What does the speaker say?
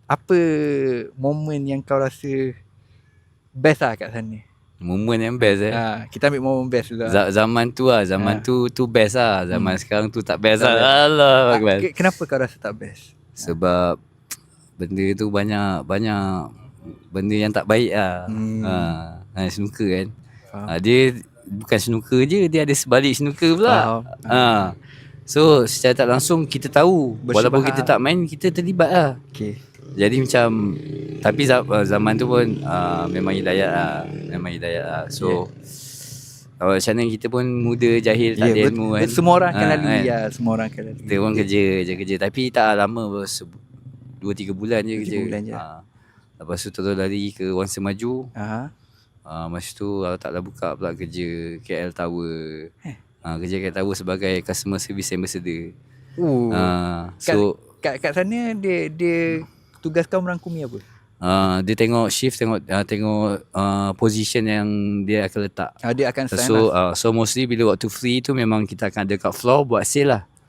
apa momen yang kau rasa best lah kat sana? Moment yang best Kita ambil momen best dulu lah. Zaman tu lah. Zaman tu best lah. Zaman sekarang tu tak best Tak lah. best. Allah Akbar. Kenapa kau rasa tak best? Sebab benda tu banyak benda yang tak baik lah. Snooker kan. Dia bukan snooker je, dia ada sebalik snooker pula. So secara tak langsung kita tahu, walaupun kita tak main, kita terlibat lah. Okay. Jadi macam, tapi zaman tu pun memang hidayat lah. So macam mana kita pun muda, jahil, tak ada ilmu kan. Semua orang akan lalui kan? Semua orang akan lalui. Kita pun kerja. Tapi tak lama, 2-3 bulan je kerja. Lepas tu terus lari ke Wangsa Maju. Masa tu taklah buka pula kerja KL Tower. Kerja KL Tower sebagai customer service ambassador. So kat sana dia tugas kau merangkumi apa? Dia tengok shift, tengok position yang dia akan letak. Dia akan sign so mostly bila waktu free tu memang kita akan ada kat floor buat sale lah.